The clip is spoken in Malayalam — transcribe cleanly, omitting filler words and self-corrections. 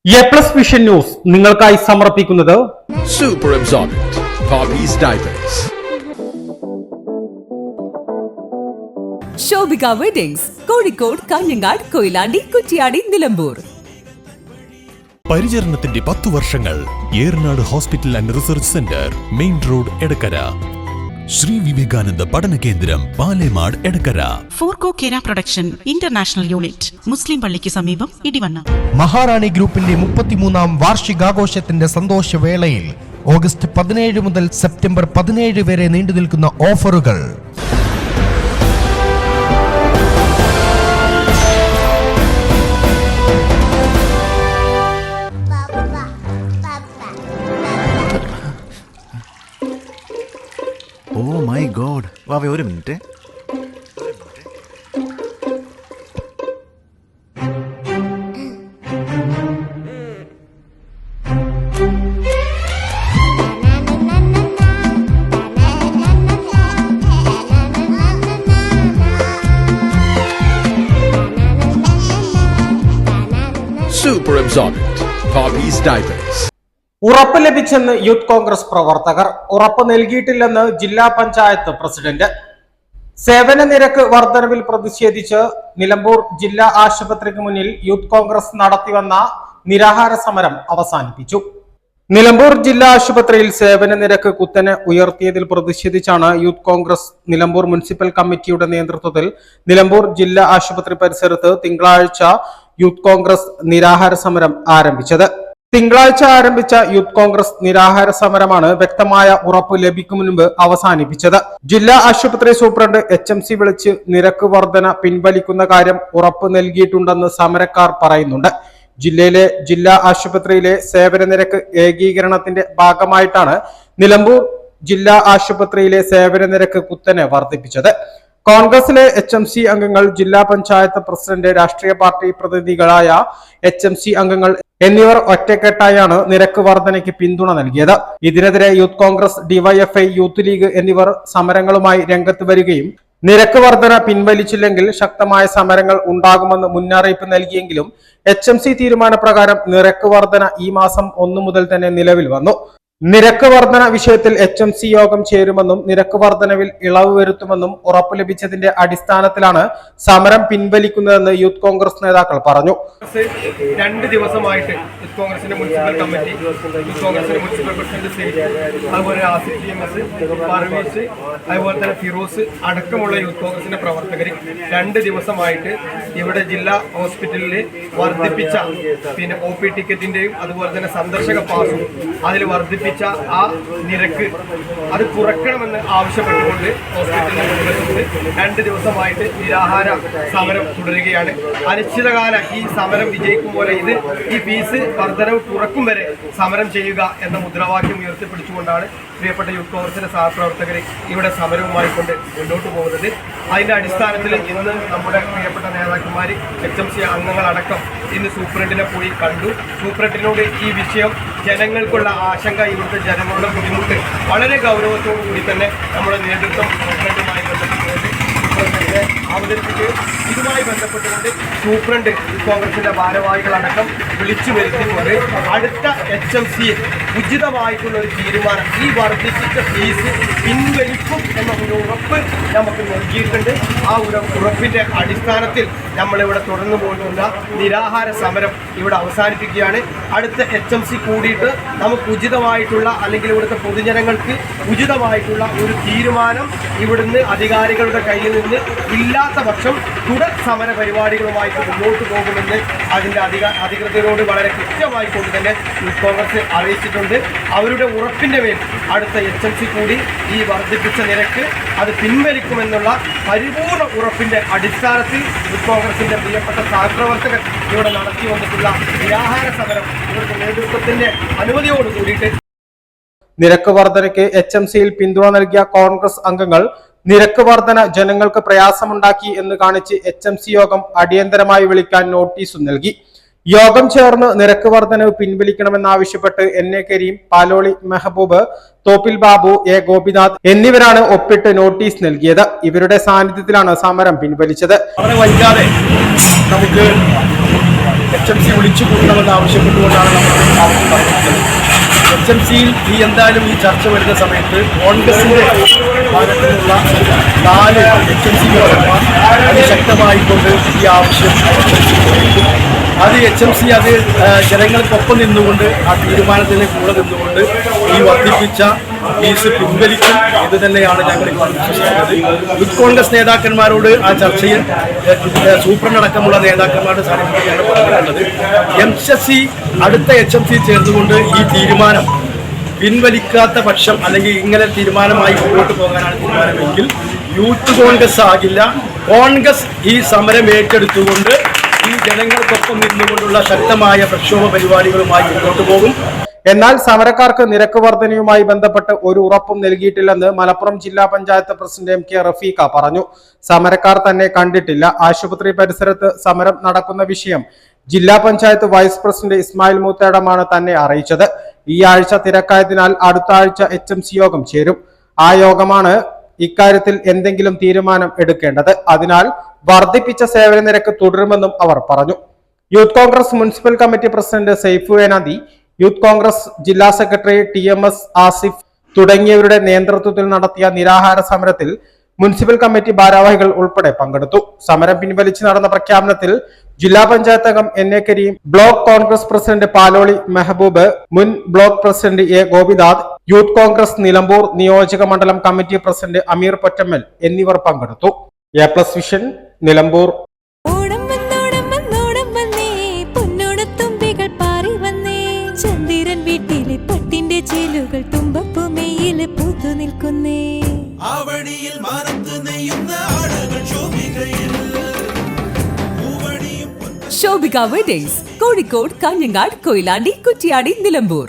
എ+ വിഷൻ ന്യൂസ് നിങ്ങൾക്കായി സമർപ്പിക്കുന്നത് Super Absorbent Poppy's Diapers. Shobhika weddings Kozhikode, Kanhangad, Koyilandy, Kuttiyadi, Nilambur. പരിചരണത്തിന്റെ 10 വർഷങ്ങൾ. Eranad hospital and research centre, main road, Edakkara. Shri Vivekananda പഠന കേന്ദ്രം, പാലേമാട്, എടക്കര. ഫോർകോ കേര പ്രൊഡക്ഷൻ ഇന്റർനാഷണൽ യൂണിറ്റ്, മുസ്ലിം പള്ളിക്ക് സമീപം, ഇടിവണ്ണ. മഹാറാണി ഗ്രൂപ്പിന്റെ 33ാം വാർഷികാഘോഷത്തിന്റെ സന്തോഷവേളയിൽ ഓഗസ്റ്റ് 17 മുതൽ സെപ്റ്റംബർ 17 വരെ നീണ്ടുനിൽക്കുന്ന ഓഫറുകൾ. Oh my god. വാവേ ഒരു minute. Super Absorbent Poppy's Diapers. ഉറപ്പ് ലഭിച്ചെന്ന് യൂത്ത് കോൺഗ്രസ് പ്രവർത്തകർ. ഉറപ്പ് നൽകിയിട്ടില്ലെന്ന് ജില്ലാ പഞ്ചായത്ത് പ്രസിഡന്റ്. സേവന നിരക്ക് വർധനവിൽ പ്രതിഷേധിച്ച് നിലമ്പൂർ ജില്ലാ ആശുപത്രിക്ക് മുന്നിൽ യൂത്ത് കോൺഗ്രസ് നടത്തിവന്ന നിരാഹാര സമരം അവസാനിപ്പിച്ചു. നിലമ്പൂർ ജില്ലാ ആശുപത്രിയിൽ സേവന നിരക്ക് കുത്തനെ ഉയർത്തിയതിൽ പ്രതിഷേധിച്ചാണ് യൂത്ത് കോൺഗ്രസ് നിലമ്പൂർ മുനിസിപ്പൽ കമ്മിറ്റിയുടെ നേതൃത്വത്തിൽ നിലമ്പൂർ ജില്ലാ ആശുപത്രി പരിസരത്ത് തിങ്കളാഴ്ച യൂത്ത് കോൺഗ്രസ് നിരാഹാര സമരം ആരംഭിച്ചത്. തിങ്കളാഴ്ച ആരംഭിച്ച യൂത്ത് കോൺഗ്രസ് നിരാഹാര സമരമാണ് വ്യക്തമായ ഉറപ്പ് ലഭിക്കും മുൻപ് അവസാനിപ്പിച്ചത്. ജില്ലാ ആശുപത്രി സൂപ്രണ്ട് HMC വിളിച്ച് നിരക്ക് വർധന പിൻവലിക്കുന്ന കാര്യം ഉറപ്പ് നൽകിയിട്ടുണ്ടെന്ന് സമരക്കാർ പറയുന്നുണ്ട്. ജില്ലയിലെ ജില്ലാ ആശുപത്രിയിലെ സേവന നിരക്ക് ഏകീകരണത്തിന്റെ ഭാഗമായിട്ടാണ് നിലമ്പൂർ ജില്ലാ ആശുപത്രിയിലെ സേവന നിരക്ക് കുത്തനെ വർദ്ധിപ്പിച്ചത്. കോൺഗ്രസിലെ HMC അംഗങ്ങൾ, ജില്ലാ പഞ്ചായത്ത് പ്രസിഡന്റ്, രാഷ്ട്രീയ പാർട്ടി പ്രതിനിധികളായ HMC അംഗങ്ങൾ എന്നിവർ ഒറ്റക്കെട്ടായാണ് നിരക്ക് വർധനയ്ക്ക് പിന്തുണ നൽകിയത്. ഇതിനെതിരെ youth Congress, DYFI, youth league എന്നിവർ സമരങ്ങളുമായി രംഗത്ത് വരികയും നിരക്ക് വർധന പിൻവലിച്ചില്ലെങ്കിൽ ശക്തമായ സമരങ്ങൾ ഉണ്ടാകുമെന്ന് മുന്നറിയിപ്പ് നൽകിയെങ്കിലും HMC തീരുമാനപ്രകാരം നിരക്ക് വർധന ഈ മാസം 1 മുതൽ തന്നെ നിലവിൽ വന്നു. നിരക്ക് വർധന വിഷയത്തിൽ HMC യോഗം ചേരുമെന്നും നിരക്ക് വർധനവിൽ ഇളവ് വരുത്തുമെന്നും ഉറപ്പ് ലഭിച്ചതിന്റെ അടിസ്ഥാനത്തിലാണ് സമരം പിൻവലിക്കുന്നതെന്ന് യൂത്ത് കോൺഗ്രസ് നേതാക്കൾ പറഞ്ഞു. 2 ദിവസമായിട്ട് യൂത്ത് കോൺഗ്രസിന്റെ മുനിസിപ്പൽ കമ്മിറ്റി, യൂത്ത് കോൺഗ്രസിന്റെ മുനിസിപ്പൽ പ്രസിഡന്റ് സേഫ്, അതുപോലെ ആസിഫ് TMS, പർവീസ്, അതുപോലെ തന്നെ ഫിറോസ് അടക്കമുള്ള യൂത്ത് കോൺഗ്രസിന്റെ പ്രവർത്തകർ 2 ദിവസമായിട്ട് ഇവിടെ ജില്ലാ ഹോസ്പിറ്റലിൽ വർദ്ധിപ്പിച്ച OP ടിക്കറ്റിന്റെയും അതുപോലെ തന്നെ സന്ദർശക പാസും അതിൽ വർദ്ധിപ്പിച്ച ആ നിരക്ക് അത് കുറയ്ക്കണമെന്ന് ആവശ്യപ്പെട്ടുകൊണ്ട് ഹോസ്പിറ്റലിന്റെ മുന്നിൽ 2 ദിവസമായിട്ട് നിരാഹാര സമരം തുടരുകയാണ്. അനിശ്ചിതകാല ഈ സമരം വിജയിക്കും പോലെ ഈ ഫീസ് വർധനവ് കുറക്കും വരെ സമരം ചെയ്യുക എന്ന മുദ്രാവാക്യം ഉയർത്തിപ്പിടിച്ചുകൊണ്ടാണ് പ്രിയപ്പെട്ട യൂത്ത് കോൺഗ്രസിന്റെ സഹപ്രവർത്തകർ ഇവിടെ സമരവുമായി കൊണ്ട് മുന്നോട്ട് പോകുന്നത്. അതിന്റെ അടിസ്ഥാനത്തിൽ ഇന്ന് നമ്മുടെ പ്രിയപ്പെട്ട നേതാക്കന്മാർ, HMC അംഗങ്ങളടക്കം ഇന്ന് സൂപ്രണ്ടിനെ പോയി കണ്ടു. സൂപ്രണ്ടിനോട് ഈ വിഷയം, ജനങ്ങൾക്കുള്ള ആശങ്ക, ഇവിടുത്തെ ജനങ്ങളുടെ ബുദ്ധിമുട്ട് വളരെ ഗൗരവത്തോടു കൂടി തന്നെ നമ്മുടെ നേതൃത്വം സൂപ്രണ്ടുമായി ബന്ധപ്പെട്ടുകൊണ്ട് അവതരിപ്പിച്ച് ഇതുമായി ബന്ധപ്പെട്ടുകൊണ്ട് സൂപ്രണ്ട് കോൺഗ്രസിന്റെ ഭാരവാഹികളടക്കം വിളിച്ചു വരുത്തിക്കൊണ്ട് അടുത്ത HMC ഉചിതമായിട്ടുള്ള ഒരു തീരുമാനം, ഈ വർദ്ധിപ്പിച്ച ഫീസ് പിൻവലിക്കും എന്ന ഒരു ഉറപ്പ് നമുക്ക് നൽകിയിട്ടുണ്ട്. ആ ഉറപ്പിന്റെ അടിസ്ഥാനത്തിൽ നമ്മളിവിടെ തുടർന്നു പോകുന്ന നിരാഹാര സമരം ഇവിടെ അവസാനിപ്പിക്കുകയാണ്. അടുത്ത HMC കൂടിയിട്ട് നമുക്ക് ഉചിതമായിട്ടുള്ള, അല്ലെങ്കിൽ ഇവിടുത്തെ പൊതുജനങ്ങൾക്ക് ഉചിതമായിട്ടുള്ള ഒരു തീരുമാനം ഇവിടുന്ന് അധികാരികളുടെ കയ്യിൽ നിന്ന് ഇല്ലാത്ത പക്ഷം തുടർ സമര പരിപാടികളുമായിട്ട് മുന്നോട്ട് പോകുമെന്ന് അതിൻ്റെ അധികൃതരോട് വളരെ കൃത്യമായിക്കൊണ്ട് തന്നെ യൂത്ത് കോൺഗ്രസ് അറിയിച്ചിട്ടുണ്ട്. അവരുടെ ഉറപ്പിൻ്റെ മേൽ അടുത്ത HMC കൂടി ഈ വർദ്ധിപ്പിച്ച നിരക്ക് അത് പിൻവലിക്കുമെന്നുള്ള പരിപൂർണ ഉറപ്പിൻ്റെ അടിസ്ഥാനത്തിൽ യൂത്ത് കോൺഗ്രസിൻ്റെ പ്രിയപ്പെട്ട സഹപ്രവർത്തകർ ഇവിടെ നടത്തി വന്നിട്ടുള്ള നിരാഹാര സമരം ഇവരുടെ നേതൃത്വത്തിൻ്റെ അനുമതിയോട് കൂടിയിട്ട് നിരക്ക് വർധനയ്ക്ക് HMCയിൽ പിന്തുണ നൽകിയ കോൺഗ്രസ് അംഗങ്ങൾ നിരക്ക് വർധന ജനങ്ങൾക്ക് പ്രയാസമുണ്ടാക്കി എന്ന് കാണിച്ച് HMC യോഗം അടിയന്തരമായി വിളിക്കാൻ നോട്ടീസും നൽകി. യോഗം ചേർന്ന് നിരക്ക് വർധനവ് പിൻവലിക്കണമെന്നാവശ്യപ്പെട്ട് NA കരീം, പാലോളി മെഹബൂബ്, തോപ്പിൽ ബാബു, A ഗോപിനാഥ് എന്നിവരാണ് ഒപ്പിട്ട് നോട്ടീസ് നൽകിയത്. ഇവരുടെ സാന്നിധ്യത്തിലാണ് സമരം പിൻവലിച്ചത്. നമുക്ക് HMC വിളിച്ചു കൂട്ടണമെന്ന് ആവശ്യപ്പെട്ടുകൊണ്ടാണ് നമ്മൾ ആവശ്യം പറഞ്ഞിട്ടുള്ളത്. HMCയിൽ എന്തായാലും ഈ ചർച്ച വരുന്ന സമയത്ത് കോൺഗ്രസിൻ്റെ ഭാഗത്തു നിന്നുള്ള 4 HMC മെമ്പർമാർ അതിശക്തമായിക്കൊണ്ട് ഈ ആവശ്യം അത് HMC അത് ജനങ്ങൾക്കൊപ്പം നിന്നുകൊണ്ട് ആ തീരുമാനത്തിന് കൂടെ നിന്നുകൊണ്ട് ഈ വർദ്ധിപ്പിച്ച ഫീസ് പിൻവലിക്കും ഇത് തന്നെയാണ് ഞങ്ങൾ ഇപ്പോൾ വിശ്വസിക്കുന്നത്. യൂത്ത് കോൺഗ്രസ് നേതാക്കന്മാരോട് ആ ചർച്ചയിൽ സൂപ്രണ്ടടക്കമുള്ള നേതാക്കന്മാരുടെ സാന്നിധ്യത്തിലാണ് പറഞ്ഞിട്ടുള്ളത്. HMC അടുത്ത HMC ചേർന്നുകൊണ്ട് ഈ തീരുമാനം പിൻവലിക്കാത്ത പക്ഷം അല്ലെങ്കിൽ ഇങ്ങനെ തീരുമാനമായി മുന്നോട്ട് പോകാനാണ് തീരുമാനമെങ്കിൽ യൂത്ത് കോൺഗ്രസ് ആകില്ല, കോൺഗ്രസ് ഈ സമരം ഏറ്റെടുത്തുകൊണ്ട് ഈ ജനങ്ങൾക്കൊപ്പം നിന്നുകൊണ്ടുള്ള ശക്തമായ പ്രക്ഷോഭ പരിപാടികളുമായി മുന്നോട്ട് പോകും. എന്നാൽ സമരക്കാർക്ക് നിരക്ക് വർധനയുമായി ബന്ധപ്പെട്ട് ഒരു ഉറപ്പും നൽകിയിട്ടില്ലെന്ന് മലപ്പുറം ജില്ലാ പഞ്ചായത്ത് പ്രസിഡന്റ് MK റഫീഖ പറഞ്ഞു. സമരക്കാർ തന്നെ കണ്ടിട്ടില്ല. ആശുപത്രി പരിസരത്ത് സമരം നടക്കുന്ന വിഷയം ജില്ലാ പഞ്ചായത്ത് വൈസ് പ്രസിഡന്റ് ഇസ്മായിൽ മൂത്തേടമാണ് തന്നെ അറിയിച്ചത്. ഈ ആഴ്ച തിരക്കായതിനാൽ അടുത്ത ആഴ്ച HMC യോഗം ചേരും. ആ യോഗമാണ് ഇക്കാര്യത്തിൽ എന്തെങ്കിലും തീരുമാനം എടുക്കേണ്ടത്. അതിനാൽ വർദ്ധിപ്പിച്ച സേവന നിരക്ക് തുടരുമെന്നും അവർ പറഞ്ഞു. Youth Congress municipal committee president Saifu Enadi, youth Congress ജില്ലാ സെക്രട്ടറി TMS ആസിഫ് തുടങ്ങിയവരുടെ നേതൃത്വത്തിൽ നടത്തിയ നിരാഹാര സമരത്തിൽ മുനിസിപ്പൽ കമ്മിറ്റി ഭാരവാഹികൾ ഉൾപ്പെടെ പങ്കെടുത്തു. സമരം പിൻവലിച്ച് നടന്ന പ്രഖ്യാപനത്തിൽ ജില്ലാ പഞ്ചായത്ത് അംഗം NA Karim, block Congress president Paloli Mehboob, മുൻ block president A Gopinath, youth Congress Nilambur നിയോജക മണ്ഡലം കമ്മിറ്റി പ്രസിഡന്റ് അമീർ പൊറ്റമ്മൽ എന്നിവർ പങ്കെടുത്തു. A+ vision Nilambur. Shobhika weddings Kozhikode, Kanhangad, Koyilandy, Kuttiyadi, Nilambur.